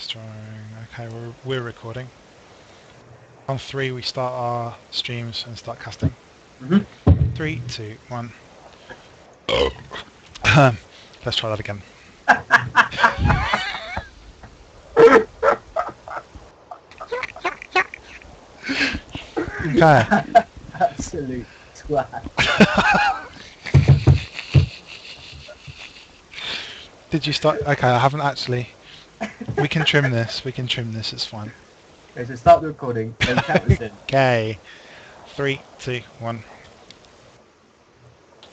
Destroying. Okay, we're recording. On 3 we start our streams and start casting. 3, 2, 1. Let's try that again. Okay. Absolute twat. Did you start? Okay, I haven't actually. We can trim this. We can trim this. It's fine. Okay, so start the recording. Then count us in. Okay. 3, 2, 1.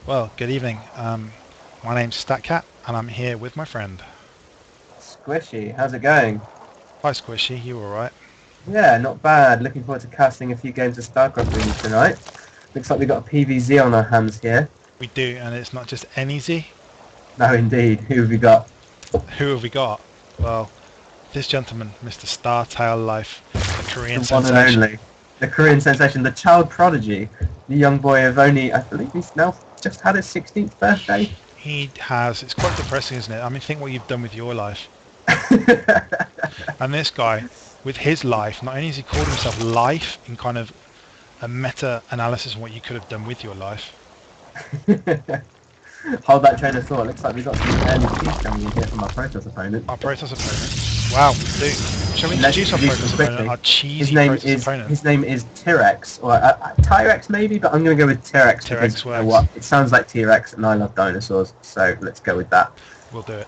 Well, good evening. My name's Statcat, and I'm here with my friend. Skwishy, how's it going? Hi, Skwishy. You all right? Yeah, not bad. Looking forward to casting a few games of StarCraft with you tonight. Looks like we've got a PvZ on our hands here. We do, and it's not just any Z. No, indeed. Who have we got? Who have we got? Well, this gentleman, Mr. Startail Life, the Korean The one and sensation. only. The Korean sensation, the child prodigy. The young boy of only, I believe he's now just had his 16th birthday. He has. It's quite depressing, isn't it? I mean, think what you've done with your life. And this guy, with his life, not only has he called himself Life in kind of a meta-analysis on what you could have done with your life. Hold that train of thought. Looks like we've got some early keys coming in here from our Protoss opponent. Our Protoss opponent. Wow, dude. Shall we Let's introduce our introduce Protoss him opponent? quickly. Our cheesy Protoss opponent. His name is Tirex, or Tirex maybe, but I'm going to go with Tirex because you know what? It sounds like T-Rex, and I love dinosaurs, so let's go with that. We'll do it.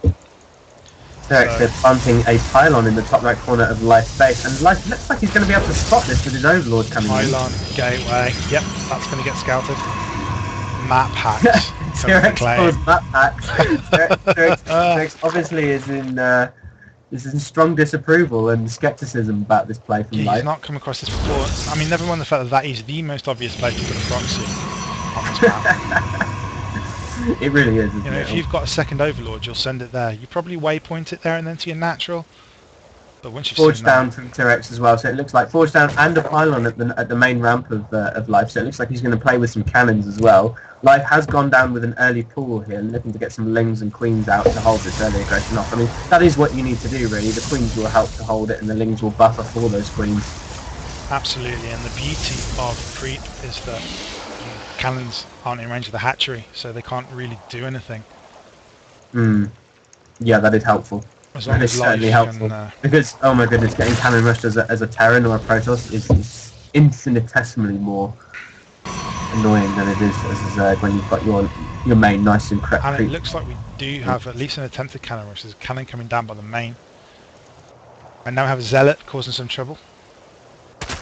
Tirex is planting a pylon in the top right corner of Life's base, and Life looks like he's going to be able to spot this with his Overlord coming in. Pylon, gateway. Yep, that's going to get scouted. Map hacks. Tirex calls map hacks. Tirex obviously is in strong disapproval and skepticism about this play from Life. He's not come across this before. I mean, never mind the fact that that is the most obvious place to put a proxy on this map. It really is, You know, if you've got a second Overlord, you'll send it there. You probably waypoint it there and then to your natural. But once you've Forge seen down that, from Tirex as well, so it looks like Forge down and a pylon at the main ramp of Life, so it looks like he's going to play with some cannons as well. Life has gone down with an early pool here, looking to get some lings and queens out to hold this early aggression off. I mean, that is what you need to do really. The queens will help to hold it and the lings will buffer for those queens. absolutely. And the beauty of creep is that cannons aren't in range of the hatchery, so they can't really do anything. Yeah, that is helpful. As long That is as certainly Life helpful. can, Because, oh my goodness, getting cannon rushed as a Terran or a Protoss is infinitesimally more annoying than it is as when you've got your main nice and correct. and it looks like we do have at least an attempted cannon rush. There's a cannon coming down by the main. And now we have a Zealot causing some trouble.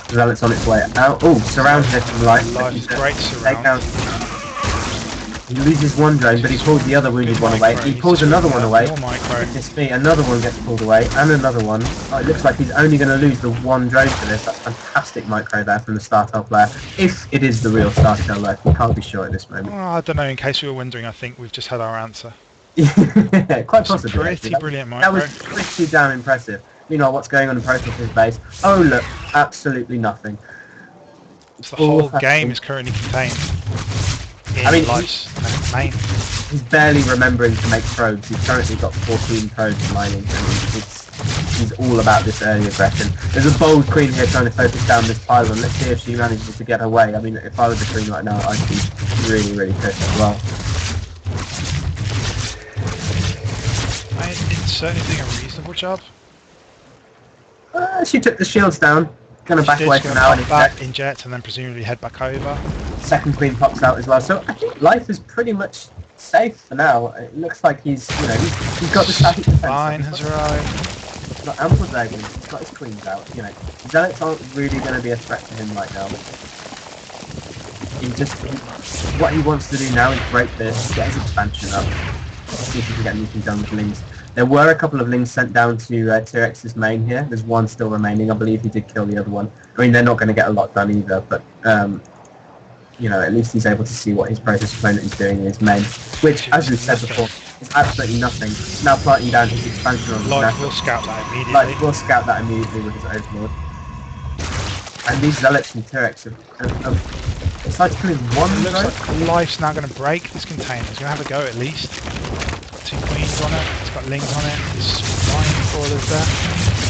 Zealot's on its way out. Oh, surround here from Life. Life is great Take surround. out. He loses one drone, but he pulls the other wounded one away. He pulls another one away. More micro. Goodness me, another one gets pulled away, and another one. Oh, it looks like he's only going to lose the one drone for this. That's fantastic micro there from the Startail player. If it is the real Startail Life, we can't be sure at this moment. Oh, I don't know, in case you were wondering, I think we've just had our answer. Quite possibly. Pretty actually. brilliant That micro. was pretty damn impressive. Meanwhile, what's going on in Protoss's base? Oh look, absolutely nothing. So the whole game is currently contained in Life's main. He's barely remembering to make probes. He's currently got 14 probes mining, and he's all about this early aggression. There's a bold queen here trying to focus down this pylon. Let's see if she manages to get away. I mean, if I was a queen right now, I'd be really, really pissed as well. It's certainly doing a reasonable job. She took the shields down. Gonna back away from now and inject and then presumably head back over. Second queen pops out as well. So I think Life is pretty much safe for now. It looks like he's got the static defense. Fine has arrived. He's got ample dragons. He's got his queens out. You know, Zealots aren't really going to be a threat to him right now. What he wants to do now is break this, get his expansion up, see if he can get anything done with lings. There were a couple of lings sent down to Tirex's main here. There's one still remaining. I believe he did kill the other one. I mean, they're not going to get a lot done either, but you know, at least he's able to see what his Protoss opponent is doing in his main, which, as we said before, is absolutely nothing. He's now planting down his expansion on his Life will scout that immediately. Life will scout that immediately with his Overlord. And these Zealots and Tirex have decided to kill one It drone. looks like Life's now going to break this container. He's going to have a go at least. It's got 2 queens on it. It's got lings on it. It's flying brawlers there.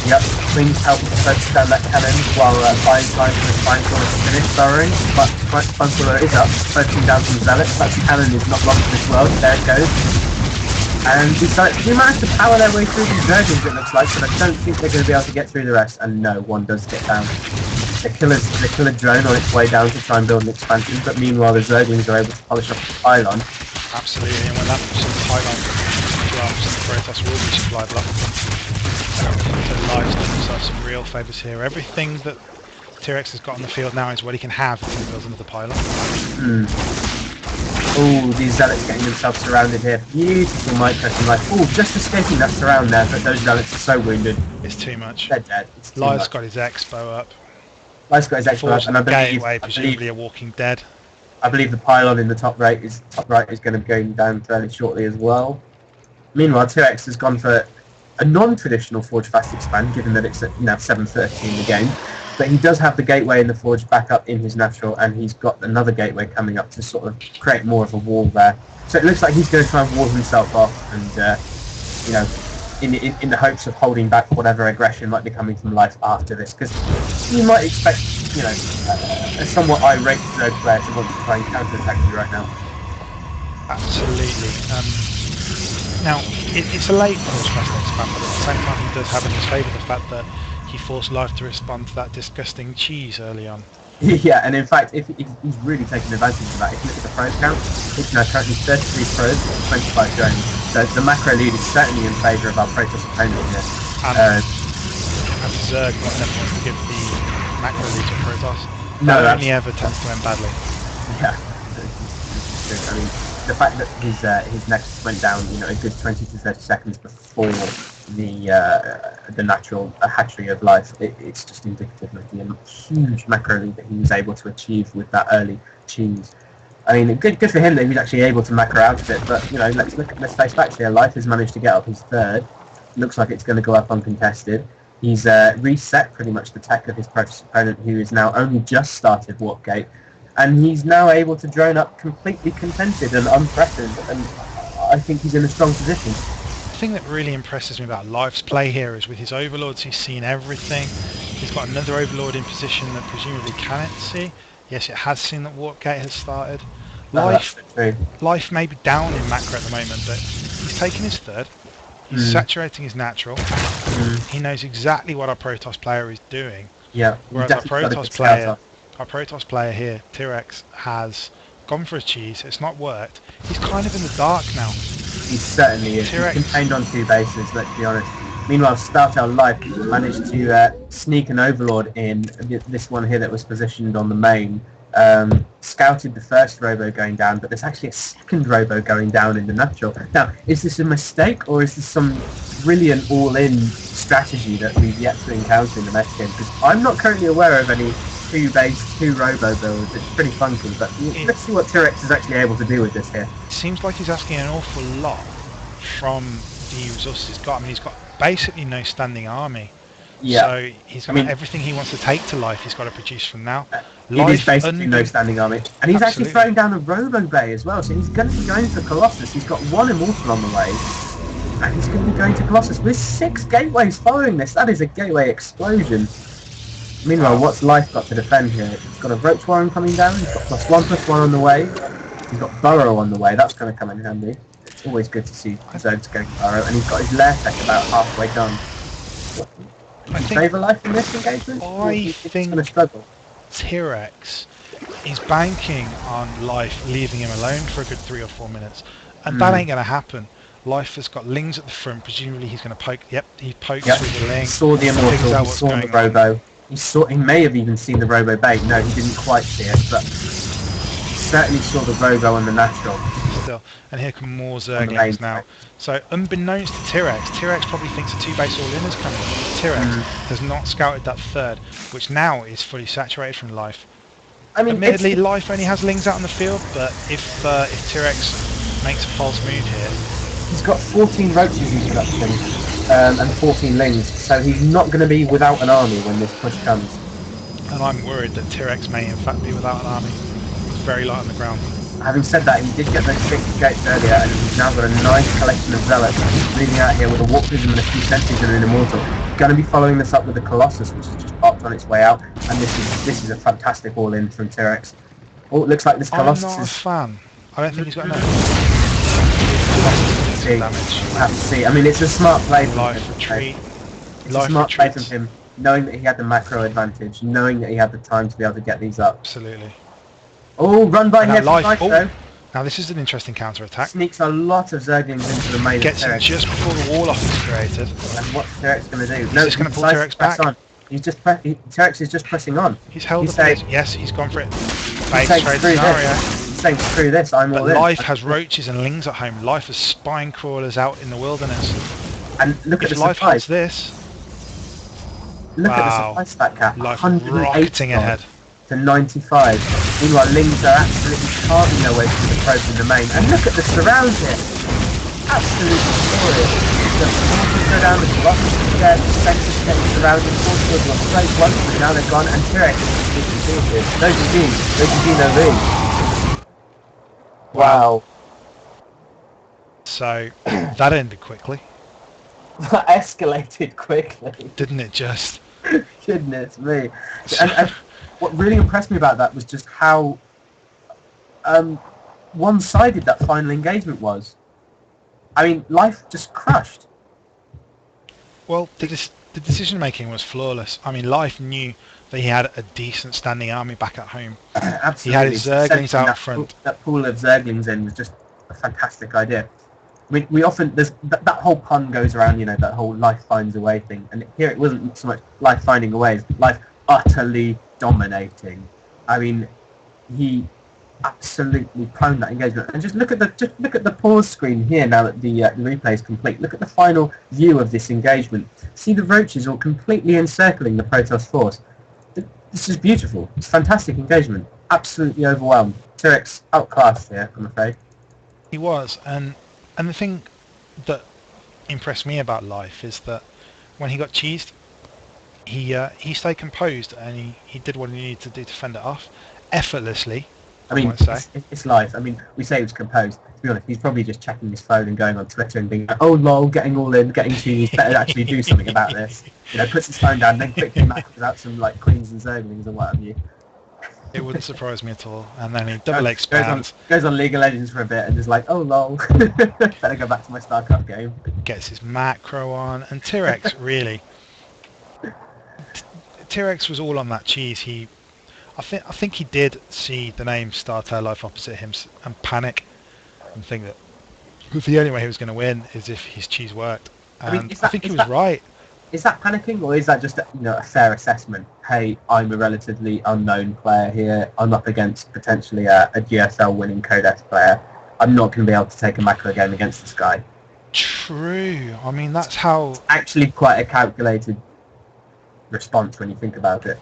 Yep, Wings helping to focus down that cannon while buying time for the Spine Crawler to finish burrowing. But Spine Crawler is up, focusing down some Zealots. That cannon is not lost to this world. There it goes. And these Zealots do manage to power their way through these Zerglings, it looks like, but I don't think they're going to be able to get through the rest. And no, one does get down. The killer drone on its way down to try and build an expansion, but meanwhile the Zerglings are able to polish off the pylon. Absolutely, and when that pylon drops, the Protoss will be supplied luck. So Live's done himself some real favours here. Everything that Tirex has got on the field now is what he can have if he builds another pylon. Oh, these Zealots getting themselves surrounded here. Beautiful micro from Life. Oh, just escaping that surround there, but those Zealots are so wounded. It's too much. They're dead. Live's got his Expo up. Live's got his Expo up, and I Gateway, presumably a Walking Dead. I believe the pylon in the top right is going to be going down fairly shortly as well. Meanwhile, Tirex has gone for a non-traditional Forge Fast expand, given that it's at 7:30 in the game. But he does have the gateway in the Forge back up in his natural, and he's got another gateway coming up to sort of create more of a wall there. So it looks like he's going to try and wall himself off, and in the hopes of holding back whatever aggression might be coming from Life after this, because you might expect a somewhat irate rogue player to want to try and counter-attack you right now. Absolutely. Now, it's a late Forge Fast expand, but at the same time he does have in his favour the fact that he forced Life to respond to that disgusting cheese early on. Yeah, and in fact, if he's really taken advantage of that. If you look at the pros count, it's now currently 33 pros, 25 drones. So the macro lead is certainly in favour of our Protoss opponent here. And Zerg never wants to give the macro lead to Protoss. No, that only ever tends to end badly. Yeah, I mean, the fact that his nexus went down, a good 20 to 30 seconds before the natural hatchery of Life, it's just indicative of the huge macro lead that he was able to achieve with that early cheese. I mean, good for him that he was actually able to macro out of it. But let's face facts here. Life has managed to get up his third. Looks like it's going to go up uncontested. He's reset pretty much the tech of his Protoss opponent, who is now only just started Warp Gate, and he's now able to drone up completely contented and unthreatened. And I think he's in a strong position. The thing that really impresses me about Life's play here is with his overlords, he's seen everything. He's got another overlord in position that presumably cannot see. Yes, it has seen that Warp Gate has started. Life may be down in macro at the moment, but he's taking his third. He's saturating his natural. He knows exactly what our Protoss player is doing. Yeah. Whereas our Protoss player here, Tirex, has gone for a cheese. It's not worked. He's kind of in the dark now. He certainly is. He's contained on two bases, let's be honest. Meanwhile, Startel Life managed to sneak an overlord in, this one here that was positioned on the main. Scouted the first robo going down, but there's actually a second robo going down in the natural. Now, is this a mistake, or is this some brilliant all-in strategy that we've yet to encounter in the meta game? Because I'm not currently aware of any two robo builds. It's pretty funky, but let's see what Tirex is actually able to do with this here. It seems like he's asking an awful lot from the resources he's got. I mean, he's got basically no standing army. Yeah. So he's got everything he wants to take to Life, he's got to produce from now. It is basically no standing army. And he's actually throwing down a Robo Bay as well, so he's going to be going for Colossus. He's got one Immortal on the way, and he's going to be going to Colossus with 6 gateways following this. That is a gateway explosion. Meanwhile, what's Life got to defend here? He's got a Roach Warren coming down, he's got +1/+1 on the way, he's got Burrow on the way. That's going to come in handy. It's always good to see Zergs going Burrow, and he's got his lair tech about halfway done. I think favour Life in this engagement? I think going to struggle. Tirex is banking on Life leaving him alone for a good 3 or 4 minutes, and that ain't going to happen. Life has got Lings at the front. Presumably he's going to poke. Yep, he pokes through the Ling. He saw the Immortal. He saw the Robo. He may have even seen the Robo bait. No, he didn't quite see it, but he certainly saw the Robo and the natural. Still, and here come more Zerglings now. So unbeknownst to Tirex probably thinks a 2-base all-in is coming. Tirex has not scouted that third, which now is fully saturated from Life. I mean, admittedly, Life only has Lings out on the field, but if Tirex makes a false move here, he's got 14 roaches in production and 14 Lings, so he's not going to be without an army when this push comes. And I'm worried that Tirex may in fact be without an army. It's very light on the ground. Having said that, he did get those 6 gates earlier, and he's now got a nice collection of Zealots moving out here with a Warp Prism and a few Sentries and an Immortal. going to be following this up with the Colossus, which is just popped on its way out, and this is a fantastic all-in from Tirex. Oh, it looks like this I'm Colossus not a is... fan. I don't think he's got enough damage. Have to see. I mean, it's a smart play from Life him. retreat. It's a smart play from him, knowing that he had the macro advantage, knowing that he had the time to be able to get these up. Absolutely. Oh, run by here from Life, though. Now this is an interesting counter-attack. Sneaks a lot of Zerglings into the main. Gets him just before the wall off is created. And what's Tirex going to do? No, he's going to pull Tirex back. On. He's just Tirex is just pressing on. He's held up. Yes, he's gone for it. Fake straight scenario. Saying screw this, I'm all in. Life has roaches and lings at home. Life has spine crawlers out in the wilderness. And look at the Life supplies. holds this. Look at the supply Statcat. Life rocketing ahead. To 95. Meanwhile, Lings are absolutely carving their way through the probes in the main. And look at the surround here. Absolutely glorious. The forces go down, the Colossus is there, the Spectres getting surrounded, forces were placed once, but now they're gone, and Tirex is completely defeated. No Vogin, no V. Wow. So, that ended quickly. That escalated quickly. Didn't it just? Goodness me. And what really impressed me about that was just how one-sided that final engagement was. I mean, Life just crushed. Well, the decision making was flawless. I mean, Life knew that he had a decent standing army back at home. Absolutely. He had his Zerglings out front. That pool of Zerglings in was just a fantastic idea. We often, there's that whole pun goes around, you know, that whole Life finds a way thing. And here it wasn't so much Life finding a way, it's Life utterly dominating. I mean, he absolutely pwned that engagement. And just look at the pause screen here now that the replay is complete. Look at the final view of this engagement. See the roaches all completely encircling the Protoss force. This is beautiful. It's fantastic engagement. Absolutely overwhelmed. Tirex outclassed here, I'm afraid. He was, and the thing that impressed me about Life is that when he got cheesed, he stayed composed and he did what he needed to do to fend it off effortlessly. I mean, it's Life. I mean, we say he was composed. To be honest, he's probably just checking his phone and going on Twitter and being like, "Oh lol, getting all in, getting cheesed. Better actually do something about this." You know, puts his phone down, then quickly maxes out some like queens and zerglings or what have you. It wouldn't surprise me at all. And then he double expands. Goes on League of Legends for a bit and is like, "Oh lol, better go back to my StarCraft game." Gets his macro on, and Tirex really. Tirex was all on that cheese. I think he did see the name Starter Life opposite him and panic and think that the only way he was going to win is if his cheese worked. And I think he was right. Is that panicking, or is that just a fair assessment? Hey, I'm a relatively unknown player here. I'm up against potentially a GSL winning Codex player. I'm not going to be able to take a macro game against this guy. True. I mean, that's how... It's actually quite a calculated response when you think about it.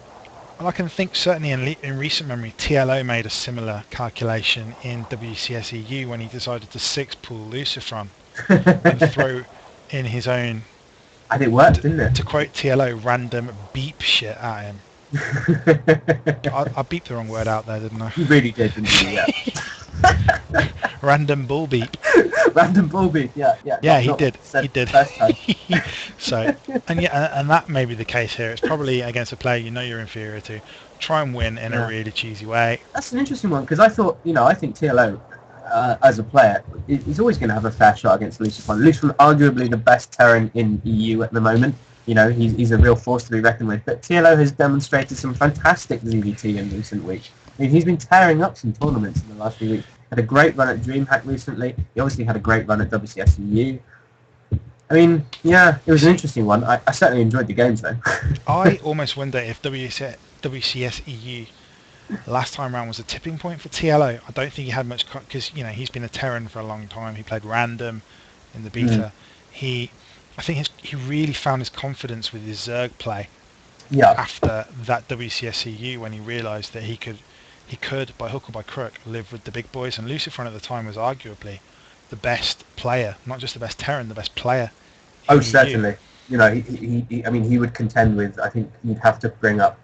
Well, I can think certainly in recent memory, TLO made a similar calculation in WCS EU when he decided to 6-pool Lucifron and throw in his own... And it worked, didn't it? To quote TLO, random beep shit at him. I beeped the wrong word out there, didn't I? You really did, didn't you? Yeah. Random bull beep. Random bull beep, yeah. Yeah, he did. First time. So, and that may be the case here. It's probably against a player you know you're inferior to. Try and win in a really cheesy way. That's an interesting one, because I think TLO, as a player, he's always going to have a fair shot against Lucifron. Lucifron, arguably the best Terran in EU at the moment. You know, he's a real force to be reckoned with. But TLO has demonstrated some fantastic ZVT in recent weeks. I mean, he's been tearing up some tournaments in the last few weeks. Had a great run at DreamHack recently. He obviously had a great run at WCS EU. I mean, yeah, it was an interesting one. I certainly enjoyed the games, though. I almost wonder if WCS EU last time round was a tipping point for TLO. I don't think he had much, because he's been a Terran for a long time. He played random in the beta. I think he really found his confidence with his Zerg play after that WCS EU, when he realised that he could, by hook or by crook, live with the big boys. And Lucifron at the time was arguably the best player, not just the best Terran, the best player. Oh, certainly. He would contend with, I think you'd have to bring up,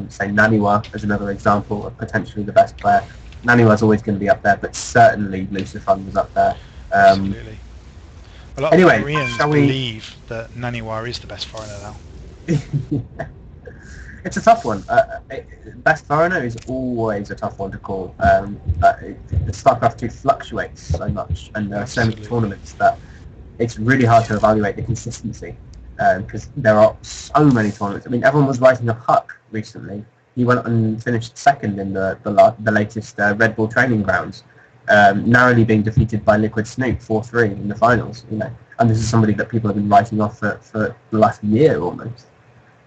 say, Naniwa as another example of potentially the best player. Naniwa's always going to be up there, but certainly Lucifron was up there. Absolutely. A lot of Koreans believe that Naniwa is the best foreigner now. It's a tough one. Best foreigner is always a tough one to call. The StarCraft 2 fluctuates so much, and there are so many Absolutely. tournaments that it's really hard to evaluate the consistency because there are so many tournaments. I mean, everyone was writing up Huck recently. He went and finished second in the latest Red Bull training grounds, narrowly being defeated by Liquid Snoop 4-3 in the finals. And this is somebody that people have been writing off for the last year almost.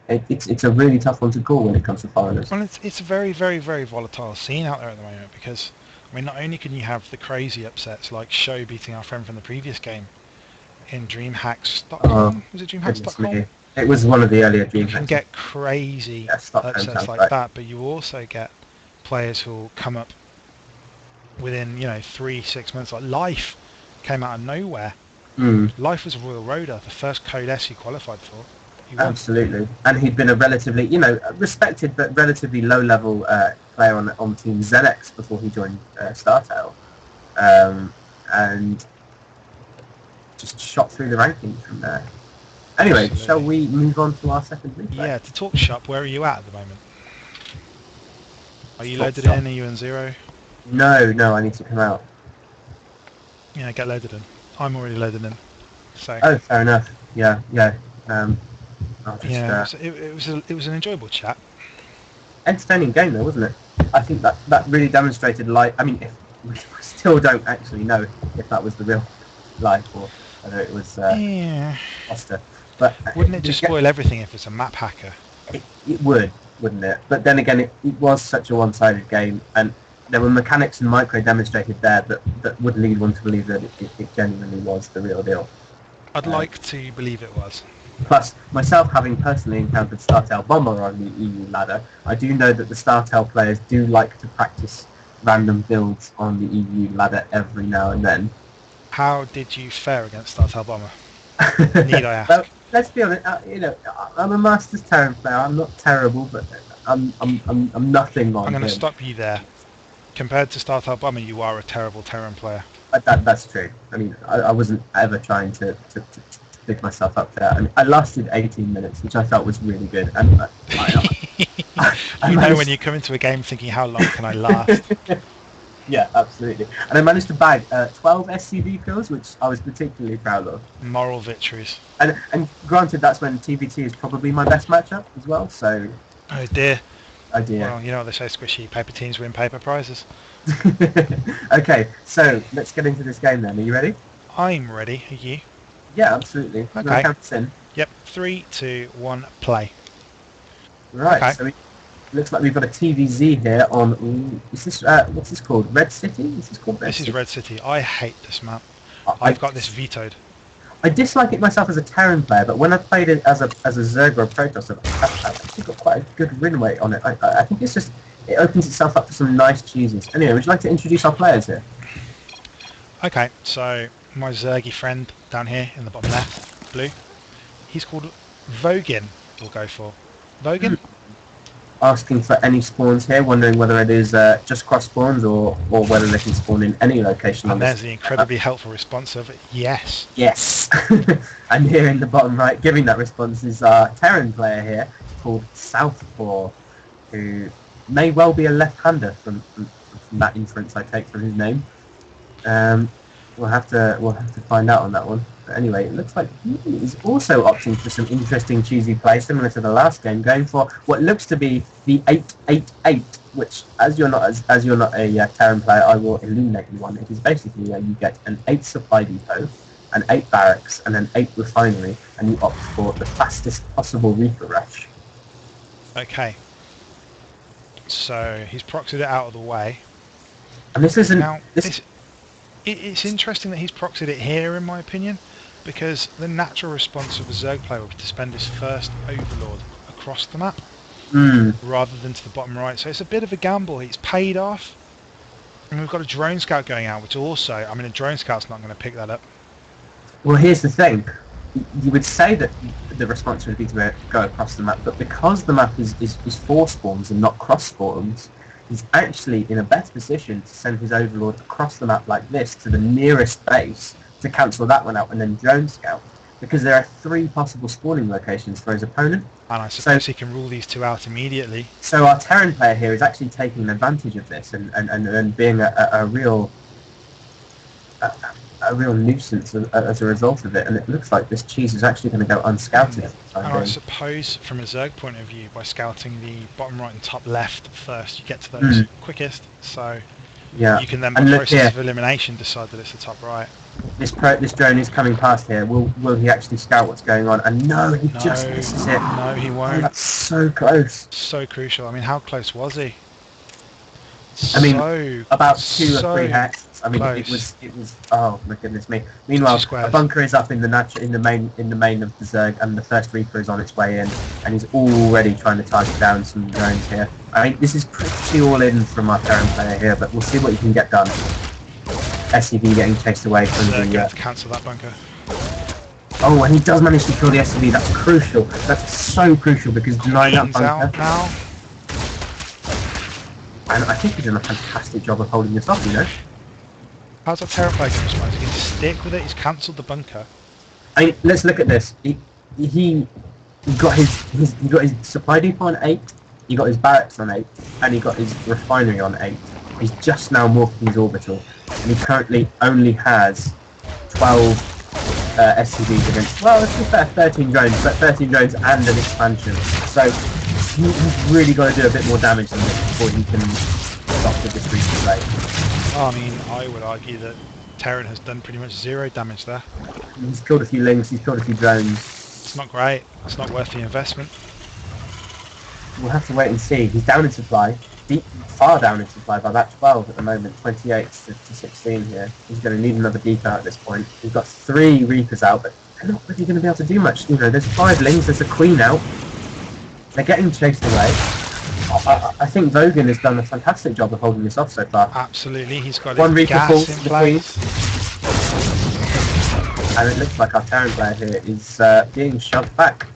It's a really tough one to call when it comes to foreigners. Well, it's a very, very, very volatile scene out there at the moment because, I mean, not only can you have the crazy upsets like Show beating our friend from the previous game in DreamHack Stockholm. Was it DreamHack Goodness Stockholm? me. It was one of the earlier You DreamHacks. can get crazy Stockholm upsets sounds like right. that, but you also get players who will come up within 3-6 months. Like Life came out of nowhere. Life was a Royal Roader, the first Code S he qualified for. He won. Absolutely, and he'd been a relatively, respected but relatively low-level player on Team ZX before he joined StarTale, and just shot through the rankings from there. Anyway, Absolutely. shall we move on to our second replay? Yeah, to talk shop, where are you at the moment? Are you Talk loaded shop. in? Are you in zero? No, I need to come out. Yeah, get loaded in. I'm already loaded in. So. Oh, fair enough. Yeah. I'll just, Yeah, it was an enjoyable chat. Entertaining game though, wasn't it? I think that really demonstrated life. I mean, we still don't actually know if that was the real life or whether it was Foster. But wouldn't it just spoil everything if it's a map hacker? It would, wouldn't it? But then again, it was such a one-sided game, and there were mechanics and micro demonstrated there that would lead one to believe that it genuinely was the real deal. I'd like to believe it was. Plus, myself having personally encountered StarTale Bomber on the EU ladder, I do know that the StarTale players do like to practice random builds on the EU ladder every now and then. How did you fare against StarTale Bomber? Need I ask? Well, let's be honest. I'm a Masters Terran player. I'm not terrible, but I'm nothing on I'm going to him. stop you there. Compared to StarTale Bomber, you are a terrible Terran player. That's true. I mean, I wasn't ever trying to pick myself up there. I mean, I lasted 18 minutes, which I felt was really good. And I know when you come into a game thinking, how long can I last? Yeah, absolutely. And I managed to bag 12 SCV kills, which I was particularly proud of. Moral victories. And granted, that's when TVT is probably my best matchup as well, so... Oh dear. Oh dear. Well, you know what they say, Skwishy, paper teams win paper prizes. Okay, so let's get into this game then. Are you ready? I'm ready. Are you? Yeah, absolutely. Okay. Count us in. Yep. 3, 2, 1, play. Right, Okay. so looks like we've got a TVZ here on... Is this, what's this called? Red City? Is this called Red This City? is Red City. I hate this map. I- I've got this vetoed. I dislike it myself as a Terran player, but when I played it as a Zerg or a Protoss, I've actually got quite a good win rate on it. I think it's just, it opens itself up to some nice cheeses. Anyway, would you like to introduce our players here? Okay, so my Zergy friend down here in the bottom left, blue, he's called Vogin, we'll go for. Vogin? Asking for any spawns here, wondering whether it is just cross spawns or whether they can spawn in any location. And there's the incredibly helpful response of yes. Yes. And here in the bottom right, giving that response is our Terran player here called Southpaw, who may well be a left-hander from that inference I take from his name. We'll have to find out on that one. But anyway, it looks like he is also opting for some interesting cheesy play, similar to the last game, going for what looks to be the 8-8-8, which, as you're not a Terran player, I will illuminate you on. It is basically you get an 8 supply depot, an 8 barracks, and an 8 refinery, and you opt for the fastest possible Reaper rush. Okay. So he's proxied it out of the way. And this isn't... Now, it's interesting that he's proxied it here, in my opinion, because the natural response of a Zerg player would be to spend his first Overlord across the map, rather than to the bottom right. So it's a bit of a gamble. It's paid off. And we've got a drone scout going out, which also, I mean, a drone scout's not going to pick that up. Well, here's the thing. You would say that the response would be to go across the map, but because the map is 4 spawns and not cross spawns, he's actually in a better position to send his Overlord across the map like this to the nearest base to cancel that one out and then drone scout. because there are 3 possible spawning locations for his opponent. And I suppose he can rule these 2 out immediately. So our Terran player here is actually taking advantage of this and being a real nuisance as a result of it. And it looks like this cheese is actually going to go unscouted. And I suppose from a Zerg point of view, by scouting the bottom right and top left first, you get to those quickest. So yeah, you can then, by process of elimination, decide that it's the top right. This drone is coming past here. Will he actually scout what's going on? And no, he just misses it. No, he won't. Oh, that's so close. So crucial. I mean, how close was he? I mean, about 2 or 3 hacks. I mean, close. it was. Oh my goodness me! Meanwhile, a bunker is up in the main of the Zerg, and the first Reaper is on its way in, and he's already trying to target down some drones here. I mean, this is pretty all in from our Terran player here, but we'll see what he can get done. SCV getting chased away from the. Have to cancel that bunker. Oh, and he does manage to kill the SCV. That's crucial. That's so crucial because denying that bunker. Out now. And I think he's done a fantastic job of holding this off, you know. How's that Terran player going to respond? He's going to stick with it. He's cancelled the bunker. I mean, let's look at this. He got his supply depot on 8. He got his barracks on 8, and he got his refinery on 8. He's just now morphing his orbital, and he currently only has 12 SCVs against. Well, let's be fair, 13 drones, but 13 drones and an expansion. So he's really got to do a bit more damage than this before he can stop the discreet play. I mean, I would argue that Terran has done pretty much 0 damage there. He's killed a few lings, he's killed a few drones. It's not great. It's not worth the investment. We'll have to wait and see. He's down in supply. Far down in supply by about 12 at the moment, 28 to 16 here. He's going to need another depot at this point. We've got 3 Reapers out, but they're not really going to be able to do much. You know, there's 5 lings, there's a Queen out. They're getting chased away. I think Vogin has done a fantastic job of holding this off so far. Absolutely, he's got 1 his Reaper gas falls in to the Queen. place. And it looks like our Terran player here is being shoved back.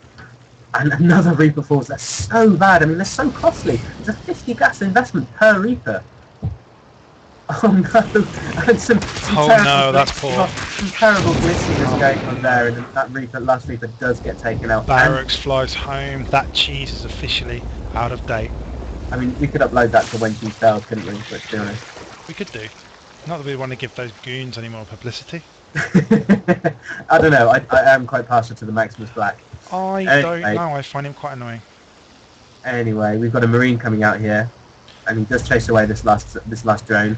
And another Reaper falls. That's so bad. I mean, they're so costly. It's a 50 gas investment per Reaper. Oh no! And some that's poor. Some terrible glitching is going on there, and that last Reaper does get taken out. Barracks flies home. That cheese is officially out of date. I mean, we could upload that to when she failed, couldn't we? But to be honest, we could do. Not that we want to give those goons any more publicity. I don't know. I am quite partial to the Maximus Black. I don't know. I find him quite annoying. Anyway, we've got a Marine coming out here, and he does chase away this last drone.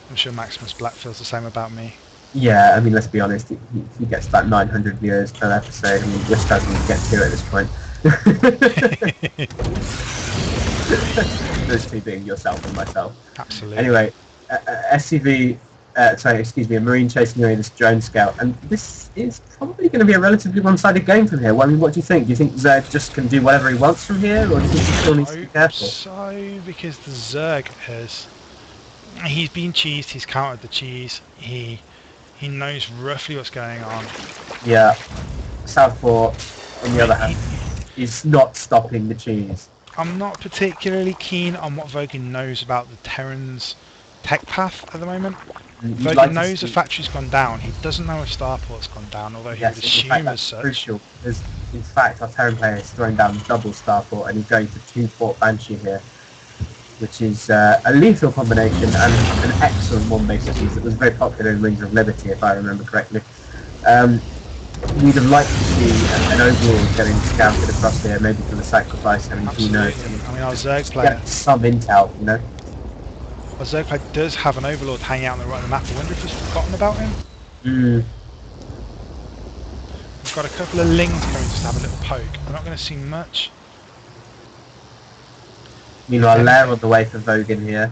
I'm sure Maximus Black feels the same about me. Yeah, I mean, let's be honest. He gets about 900 viewers per episode, and we're struggling to get 2 at this point. Those 2 being yourself and myself. Absolutely. Anyway, a Marine chasing away this drone scout, and this is probably going to be a relatively one-sided game from here. Well, I mean, what do you think? Do you think Zerg just can do whatever he wants from here, or do you think he still needs to be careful? So, because the Zerg he's been cheesed, he's countered the cheese, he knows roughly what's going on. Yeah. Southpaw, on the other hand, is not stopping the cheese. I'm not particularly keen on what Vogin knows about the Terran's tech path at the moment. Vogin knows the factory's gone down. He doesn't know if Starport's gone down, although he would assume as such. Crucial. In fact, our Terran player is throwing down double Starport, and he's going for 2 Fort Banshee here, which is a lethal combination and an excellent one basically that was very popular in Rings of Liberty, if I remember correctly. We'd have liked to see an overlord getting scouted across here, maybe for the sacrifice. I mean, who knows? I mean, our Zerg player. Get some intel, you know. Our Zerg player does have an overlord hanging out on the right of the map. I wonder if he's forgotten about him. We've got a couple of lings coming just to have a little poke. We're not going to see much. Meanwhile, Lair on the way for Vogin here.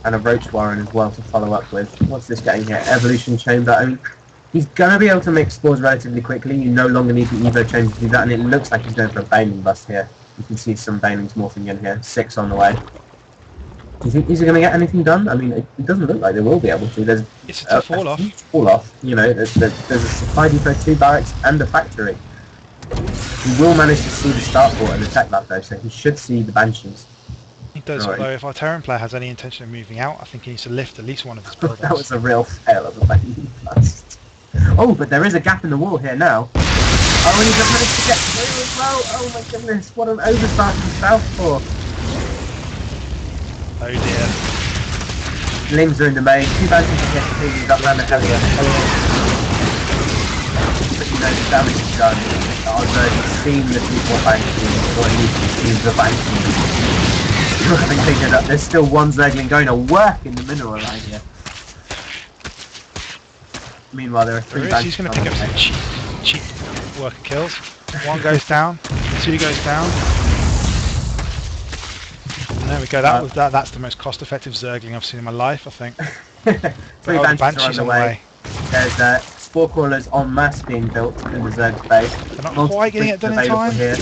And a Roach Warren as well to follow up with. What's this getting here? Evolution Chamber. I mean, he's going to be able to make spores relatively quickly. You no longer need the Evo Chamber to do that, and it looks like he's going for a Baneling bust here. You can see some Banelings morphing in here. 6 on the way. Do you think he's going to get anything done? I mean, it doesn't look like they will be able to. It's a fall-off. Fall-off. You know, there's a supply depot, 2 barracks, and a factory. He will manage to see the starport and the tech lab though, so he should see the Banshees. He does, although if our Terran player has any intention of moving out, I think he needs to lift at least one of his buildings. That was a real fail of a Baneling bust. Oh, but there is a gap in the wall here now. Oh, and he just managed to get through as well. Oh my goodness, what an overstart from Southpaw. Oh dear. Lings are in the main. 2 banshees to get completely up and the Hellier. But you know, the damage is done. Although he's seen the 2-4 banshees, or he's seen the banshees. Still having picked it up. There's still one Zergling going to work in the mineral line here. Meanwhile, there are 3 banshees. He's going to pick up some cheap worker kills. 1 goes down, 2 goes down. And there we go. That's the most cost-effective Zergling I've seen in my life, I think. 3 banshees are on the way. There's spore crawlers en masse being built in the Zerg space. They're not quite getting it done in time. Here.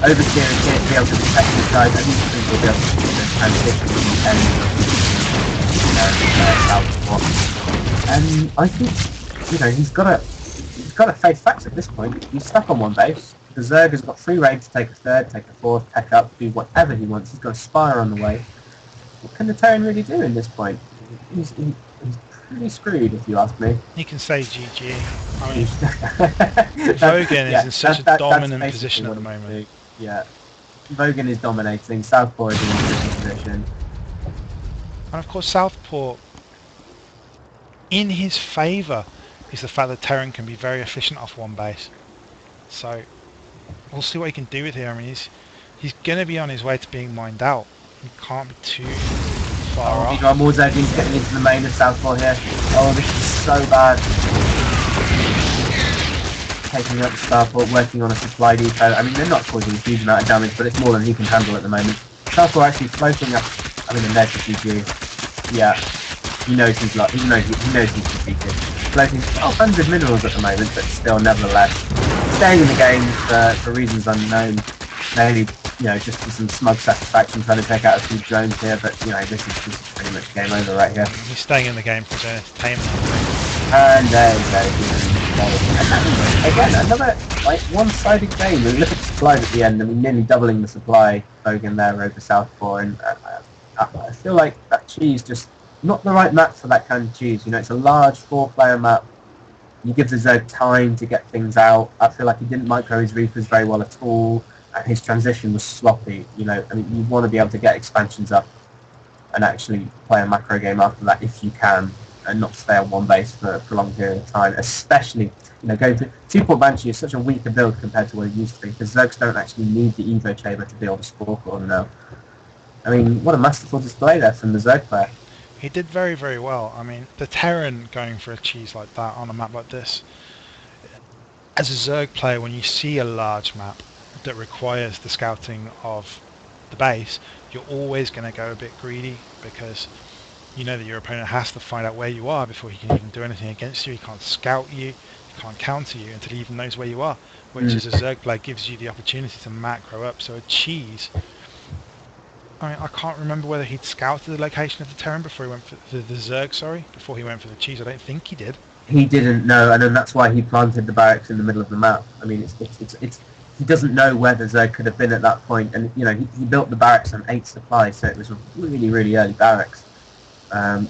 Overseer is here to be able to protect these guys. I think we'll be able to do the transition from the end of and I think, you know, he's got to face facts at this point. He's stuck on 1 base. The Zerg has got free reign to take a 3rd, take a 4th, pack up, do whatever he wants. He's got a Spire on the way. What can the Terran really do in this point? He's pretty screwed, if you ask me. You can say GG. I mean, Vogin is in such a dominant position at the moment. Yeah, Vogin is dominating. Southpaw is in a good position. And of course, Southpaw, in his favour, is the fact that Terran can be very efficient off 1 base. So we'll see what he can do with here. I mean, he's going to be on his way to being mined out. He can't be too far off. Meanwhile, more Zerglings getting into the main of Southpaw here. Oh, this is so bad. Taking out the Starport, working on a supply depot. I mean, they're not causing a huge amount of damage, but it's more than he can handle at the moment. Southpaw actually floating up. I mean, there's the GG. Yeah, he knows he's defeated. Floating 1,200 minerals at the moment, but still, nevertheless, staying in the game for reasons unknown. Mainly, you know, just for some smug satisfaction, trying to take out a few drones here. But you know, this is pretty much game over right here. He's staying in the game for his own entertainment. And there we go. Again, another like one-sided game. We look at the supplies at the end, and we're nearly doubling the supply Vogin there over Southpaw, and I feel like that cheese just not the right map for that kind of cheese. You know, it's a large 4-player map. You give the Zerg time to get things out. I feel like he didn't micro his Reapers very well at all, and his transition was sloppy. You know, I mean, you want to be able to get expansions up and actually play a macro game after that if you can, and not stay on 1 base for a prolonged period of time. Especially, you know, going to 2-port Banshee is such a weaker build compared to what it used to be, because Zergs don't actually need the Evo Chamber to build a Spore Crawler now. I mean, what a masterful display there from the Zerg player. He did very, very well. I mean, the Terran going for a cheese like that on a map like this, as a Zerg player, when you see a large map that requires the scouting of the base, you're always going to go a bit greedy, because you know that your opponent has to find out where you are before he can even do anything against you. He can't scout you, he can't counter you until he even knows where you are, which as a Zerg player gives you the opportunity to macro up. So a cheese, I mean, I can't remember whether he'd scouted the location of the Terran before he went for the Zerg, before he went for the cheese. I don't think he did. He didn't know, and then that's why he planted the barracks in the middle of the map. I mean, it's he doesn't know where the Zerg could have been at that point, and you know, he built the barracks on 8 supply, so it was a really, really early barracks.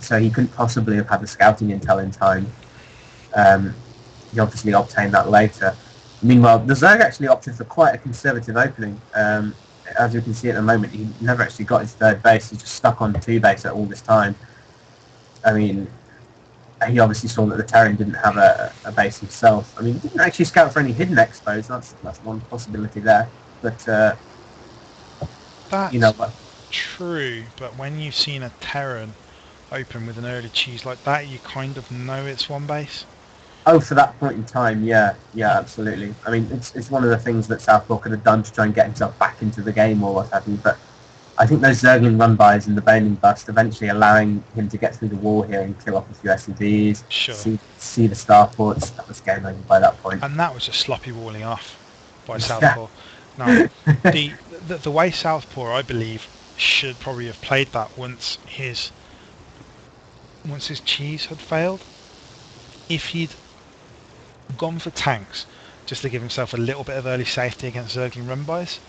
So he couldn't possibly have had the scouting intel in time. He obviously obtained that later. Meanwhile, the Zerg actually opted for quite a conservative opening. As you can see at the moment, he never actually got his 3rd base. He's just stuck on 2 base at all this time. I mean, he obviously saw that the Terran didn't have a base himself. I mean, he didn't actually scout for any hidden expos. That's one possibility there. But that's you know what? True. But when you've seen a Terran open with an early cheese like that, you kind of know it's 1 base. Oh, for that point in time, yeah, absolutely. I mean, it's one of the things that Southpaw could have done to try and get himself back into the game or what have you, but I think those Zergling run-bys and the Baneling bust eventually allowing him to get through the wall here and kill off a few SCVs, sure. see the starports, that was game over by that point. And that was just sloppy walling off by Southpaw. Now, the way Southpaw, I believe, should probably have played that once his cheese had failed. If he'd gone for tanks just to give himself a little bit of early safety against Zergling run-bys,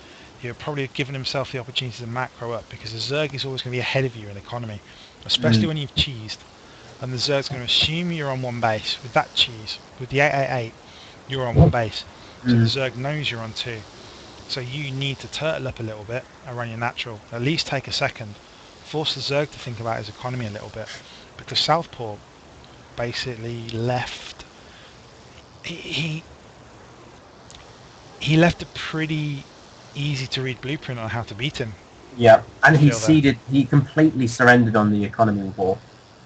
he would probably have given himself the opportunity to macro up, because a Zerg is always going to be ahead of you in economy, especially when you've cheesed. and the Zerg's going to assume you're on one base. With that cheese, with the 888, you're on one base. So the Zerg knows you're on two. So you need to turtle up a little bit and run your natural. At least take a second. Force the Zerg to think about his economy a little bit. Because Southpaw basically left... He left a pretty easy to read blueprint on how to beat him. Yeah, and he completely surrendered on the economy war.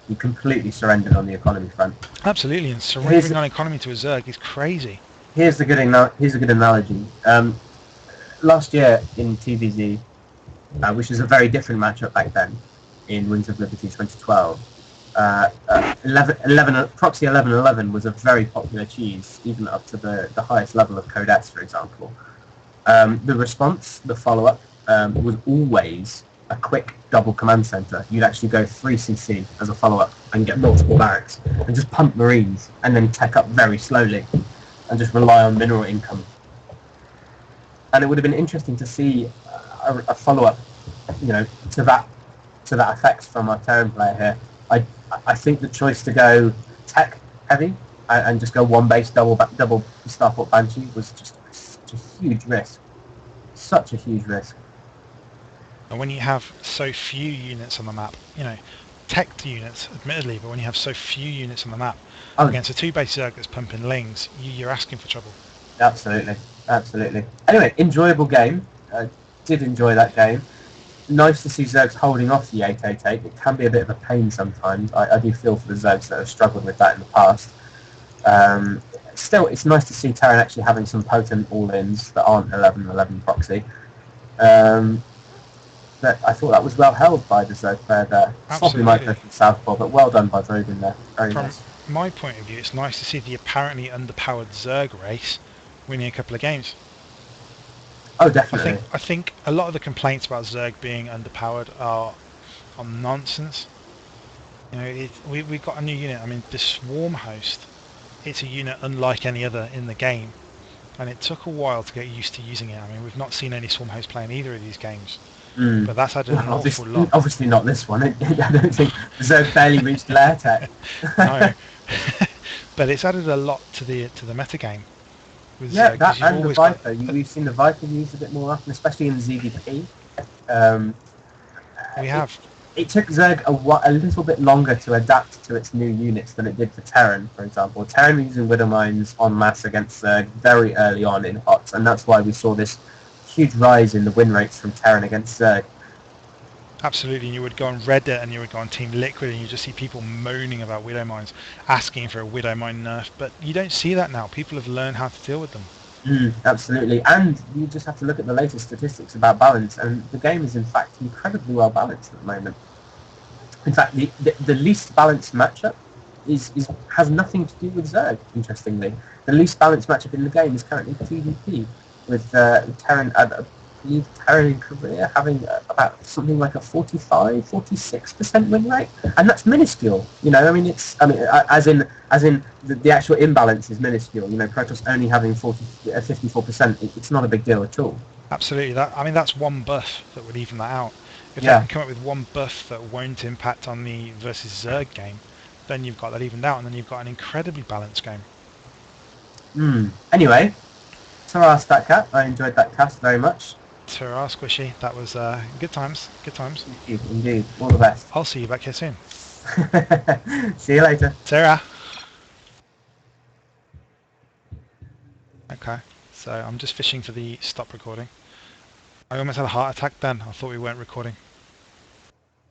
He completely surrendered on the economy front. Absolutely, and surrendering on economy to a Zerg is crazy. Here's a good analogy. Last year in TVZ, which was a very different matchup back then, in Wings of Liberty 2012, Proxy 1111 was a very popular cheese, even up to the highest level of Codex, for example. The response, the follow-up, was always a quick double command center. You'd actually go 3cc as a follow-up and get multiple barracks and just pump Marines and then tech up very slowly and just rely on mineral income. And it would have been interesting to see a follow-up, to that effect from our Terran player here. I think the choice to go tech heavy and just go one base double Starport Banshee was just such a huge risk. Such a huge risk. And when you have so few units on the map, tech units, admittedly, but when you have so few units on the map against a two-base Zerg that's pumping lings, you're asking for trouble. Absolutely. Anyway, enjoyable game. Did enjoy that game. Nice to see Zergs holding off the 888. It can be a bit of a pain sometimes. I do feel for the Zergs that have struggled with that in the past. Still, it's nice to see Terran actually having some potent all-ins that aren't 11-11 proxy. But I thought that was well held by the Zerg player there. Probably my personal Southpaw, but well done by Vogin there. Very nice. From my point of view, it's nice to see the apparently underpowered Zerg race winning a couple of games. Oh, definitely. I think a lot of the complaints about Zerg being underpowered are nonsense. We've got a new unit. I mean, the Swarm Host, it's a unit unlike any other in the game, and it took a while to get used to using it. I mean, we've not seen any Swarm Host play in either of these games, but that's added an awful lot. Obviously not this one. I don't think Zerg barely reached lair tech. No, but it's added a lot to the metagame. Yeah, that and the Viper. We've seen the Viper used a bit more often, especially in ZVP. We have. It took Zerg a little bit longer to adapt to its new units than it did for Terran, for example. Terran using Widowmines en masse against Zerg very early on in HOTS, and that's why we saw this huge rise in the win rates from Terran against Zerg. Absolutely, and you would go on Reddit and you would go on Team Liquid and you just see people moaning about Widowmines, asking for a Widowmine nerf, but you don't see that now. People have learned how to deal with them. Absolutely, and you just have to look at the latest statistics about balance, and the game is in fact incredibly well balanced at the moment. In fact, the least balanced matchup has nothing to do with Zerg, interestingly. The least balanced matchup in the game is currently PvP, with Terran... I believe Terran in Korea having about something like a 46% win rate, and that's minuscule. As in the actual imbalance is minuscule. Protoss only having 54%. It's not a big deal at all. Absolutely. That's one buff that would even that out. If they can come up with one buff that won't impact on the versus Zerg game, then you've got that evened out, and then you've got an incredibly balanced game. Anyway, ta-ra Statcat. I enjoyed that cast very much. Ta-ra, Skwishy. That was good times. Good times. Thank you, indeed. All the best. I'll see you back here soon. See you later. Ta-ra. Okay, so I'm just fishing for the stop recording. I almost had a heart attack then. I thought we weren't recording.